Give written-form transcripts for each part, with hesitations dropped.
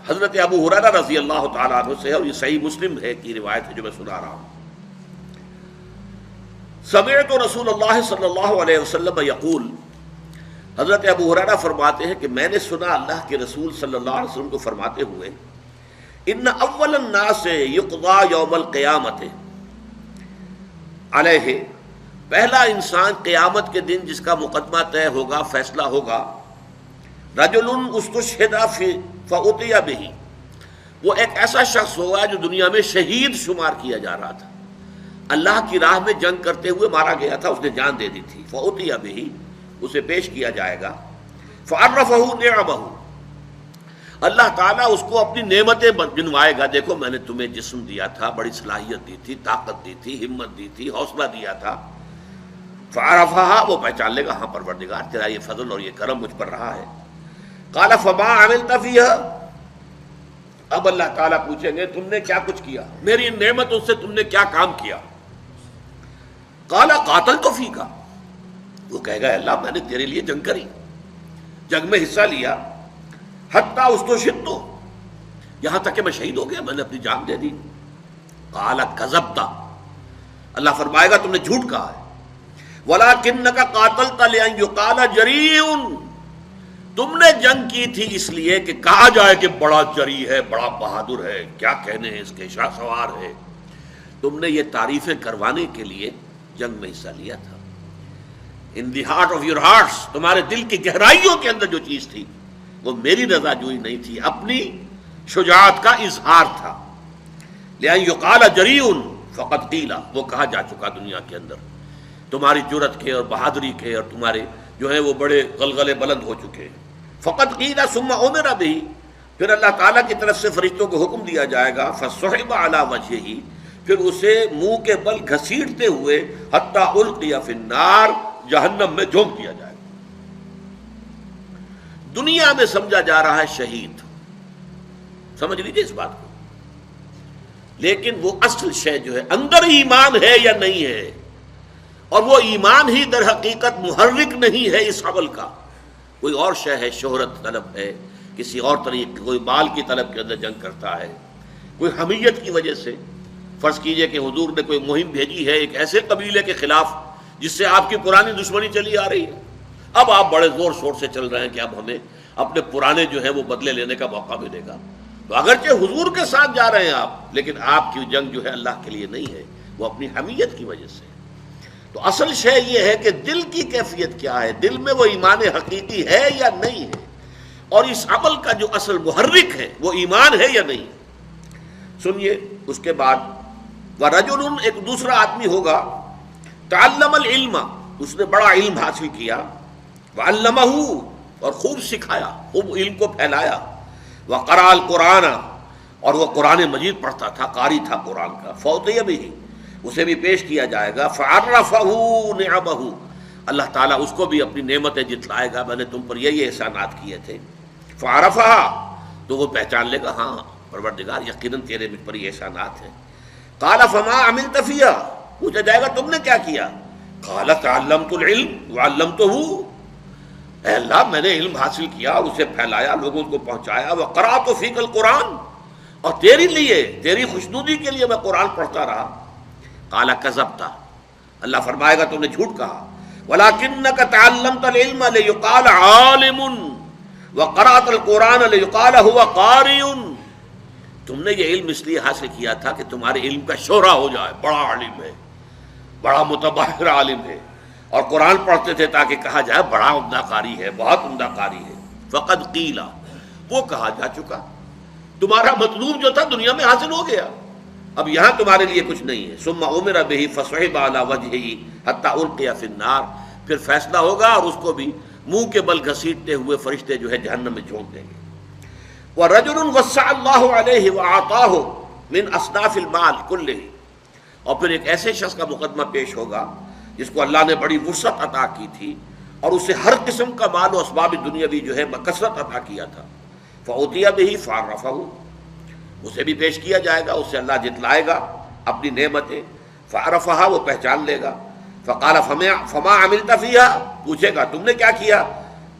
حضرت ابو ہریرہ رضی اللہ تعالیٰ عنہ سے ہے، اور یہ صحیح مسلم ہے کی روایت ہے جو میں سنا رہا ہوں. سمعت رسول اللہ صلی اللہ علیہ وسلم یقول، حضرت ابو ہریرہ فرماتے ہیں کہ میں نے سنا اللہ کے رسول صلی اللہ علیہ وسلم کو فرماتے ہوئے، ان اول الناس یقضى یوم القیامت علیہ، پہلا انسان قیامت کے دن جس کا مقدمہ طے ہوگا، فیصلہ ہوگا، رجل استشہد فأتي به، وہ ایک ایسا شخص ہوگا جو دنیا میں شہید شمار کیا جا رہا تھا، اللہ کی راہ میں جنگ کرتے ہوئے مارا گیا تھا، اس نے جان دے دی تھی. فأتي به، اسے پیش کیا جائے گا. فعرفہ نعمہ، اللہ تعالیٰ اس کو اپنی نعمتیں گنوائے گا. دیکھو میں نے تمہیں جسم دیا تھا، بڑی صلاحیت دی تھی، طاقت دی تھی، ہمت دی تھی، حوصلہ دیا تھا. فعرفہا، وہ پہچان لے گا، ہاں پروردگار تیرا یہ فضل اور یہ کرم مجھ پر رہا ہے. قال فما عملت فیہا، اب اللہ تعالیٰ پوچھیں گے تم نے کیا کچھ کیا، میری ان نعمتوں سے تم نے کیا کام کیا. قال قاتلت فیک، وہ کہے گا اللہ میں نے تیرے لیے جنگ کری، جنگ میں حصہ لیا. حتی استشہدت، یہاں تک کہ میں شہید ہو گیا، میں نے اپنی جان دے دی. قال کذبت، اللہ فرمائے گا تم نے جھوٹ کہا ہے. ولکنک قاتلت لأن یقال جریء، تم نے جنگ کی تھی اس لیے کہ کہا جائے کہ بڑا جری ہے، بڑا بہادر ہے، کیا کہنے ہیں اس کے، شاہ سوار ہے. تم نے یہ تعریفیں کروانے کے لیے جنگ میں حصہ لیا تھا. In the heart of your hearts, تمہارے دل کی گہرائیوں کے اندر جو چیز تھی وہ میری رضا جوئی نہیں تھی، اپنی شجاعت کا اظہار تھا. لأن یقال جریء فقد قیل، وہ کہا جا چکا دنیا کے اندر تمہاری جرأت کے اور بہادری کے، اور تمہارے جو ہیں وہ بڑے غلغلے بلند ہو چکے ہیں. فقط قیل ثم امر به، پھر اللہ تعالیٰ کی طرف سے فرشتوں کو حکم دیا جائے گا. فصحب علی وجہہ، پھر اسے منہ کے بل گھسیٹتے ہوئے حتی القی فی النار، جہنم میں جھونک دیا جائے گا. دنیا میں سمجھا جا رہا ہے شہید، سمجھ لیجیے اس بات کو، لیکن وہ اصل شے جو ہے اندر ایمان ہے یا نہیں ہے، اور وہ ایمان ہی در حقیقت محرک نہیں ہے اس عمل کا. کوئی اور شے ہے، شہرت طلب ہے، کسی اور طریقے، کوئی مال کی طلب کے اندر جنگ کرتا ہے، کوئی حمیت کی وجہ سے. فرض کیجئے کہ حضور نے کوئی مہم بھیجی ہے ایک ایسے قبیلے کے خلاف جس سے آپ کی پرانی دشمنی چلی آ رہی ہے، اب آپ بڑے زور شور سے چل رہے ہیں کہ اب ہمیں اپنے پرانے جو ہے وہ بدلے لینے کا موقع ملے گا. تو اگرچہ حضور کے ساتھ جا رہے ہیں آپ، لیکن آپ کی جنگ جو ہے اللہ کے لیے نہیں ہے، وہ اپنی حمیت کی وجہ سے. تو اصل شے یہ ہے کہ دل کی کیفیت کیا ہے، دل میں وہ ایمان حقیقی ہے یا نہیں ہے، اور اس عمل کا جو اصل محرک ہے وہ ایمان ہے یا نہیں. سنیے اس کے بعد، وَرَجُلٌ، ایک دوسرا آدمی ہوگا، تعلم العلم، اس نے بڑا علم حاصل کیا، وعلمہ، اور خوب سکھایا، خوب علم کو پھیلایا، وقرأ القرآن، اور وہ قرآن مجید پڑھتا تھا، قاری تھا قرآن کا. فأتي به، اسے بھی پیش کیا جائے گا. فعرفہ نعمہ، اللہ تعالیٰ اس کو بھی اپنی نعمتیں جتلائے گا، میں نے تم پر یہ احسانات کیے تھے. فعرفہ، تو وہ پہچان لے گا، ہاں پروردگار یقیناً تیرے مجھ پر یہ احسانات ہیں. قال فما عملت فیہا، پوچھا جائے گا تم نے کیا کیا. قال تعلمت العلم وعلمتہ، اے اللہ میں نے علم حاصل کیا، اسے پھیلایا، لوگوں کو پہنچایا. وقرأت فیک القرآن، اور تیرے لیے، تیری خوشنودی کے لیے میں قرآن پڑھتا رہا. قال کذبت، اللہ فرمائے گا تم نے جھوٹ کہا. ولکنک تعلمت العلم لیقال عالم وقرأت القرآن لیقال هو قاری، تم نے یہ علم اس لیے حاصل کیا تھا کہ تمہارے علم کا شہرہ ہو جائے، بڑا عالم ہے، بڑا متبحر عالم ہے، اور قرآن پڑھتے تھے تاکہ کہا جائے بڑا عمدہ قاری ہے، بہت عمدہ قاری ہے. فقد قیل، وہ کہا جا چکا، تمہارا مطلوب جو تھا دنیا میں حاصل ہو گیا، اب یہاں تمہارے لیے کچھ نہیں ہے. ثم امر به فصحب علی وجهه حتى القي في النار، پھر فیصلہ ہوگا اور اس کو بھی منہ کے بل گھسیٹتے ہوئے فرشتے جو ہے جہنم میں جھونک دیں گے. ورجل وسع اللہ علیہ واعطاه من اصناف المال كله، اور پھر ایک ایسے شخص کا مقدمہ پیش ہوگا جس کو اللہ نے بڑی وسعت عطا کی تھی اور اسے ہر قسم کا مال و اسباب دنیاوی جو ہے بکثرت عطا کیا تھا. فأتي به فعرفه، اسے بھی پیش کیا جائے گا، اسے اللہ جتلائے گا اپنی نعمتیں. فعرفها، وہ پہچان لے گا. فقال فما عملت فيها، پوچھے گا تم نے کیا کیا.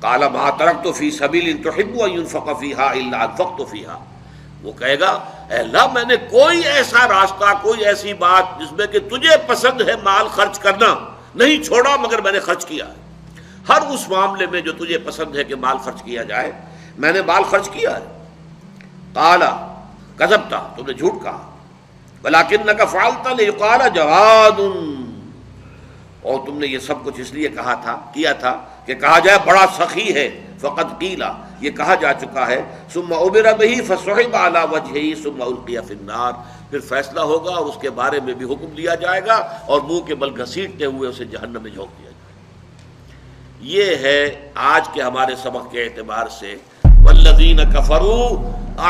قال ما تركت في سبيل تحب ان ينفق فيها الا انفقت فيها، وہ کہے گا اے اللہ میں نے کوئی ایسا راستہ، کوئی ایسی بات جس میں کہ تجھے پسند ہے مال خرچ کرنا نہیں چھوڑا، مگر میں نے خرچ کیا ہے۔ ہر اس معاملے میں جو تجھے پسند ہے کہ مال خرچ کیا جائے، میں نے مال خرچ کیا ہے۔ قال کذبت، تم نے جھوٹ کہا، ولکنک فعلت لیقال جواد، اور تم نے یہ سب کچھ اس لیے کیا تھا کہ کہا جائے بڑا سخی ہے، فقد قیل، یہ کہا جا چکا ہے، ثم عبر بہ فسحب علی وجہہ ثم القی فی النار، پھر فیصلہ ہوگا اور اس کے بارے میں بھی حکم دیا جائے گا اور منہ کے بل گھسیٹتے ہوئے اسے جہنم میں جھونک دیا جائے گا۔ یہ ہے آج کے ہمارے سبق کے اعتبار سے، والذین کفروا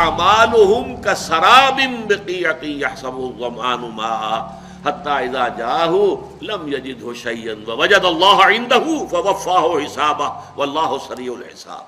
اعمالهم کسراب بقیعۃ یحسبہ الظمآن ماء حتی اذا جاءہ لم یجدہ شیئا ووجد اللہ عندہ فوفاہ حسابہ واللہ سریع الحساب۔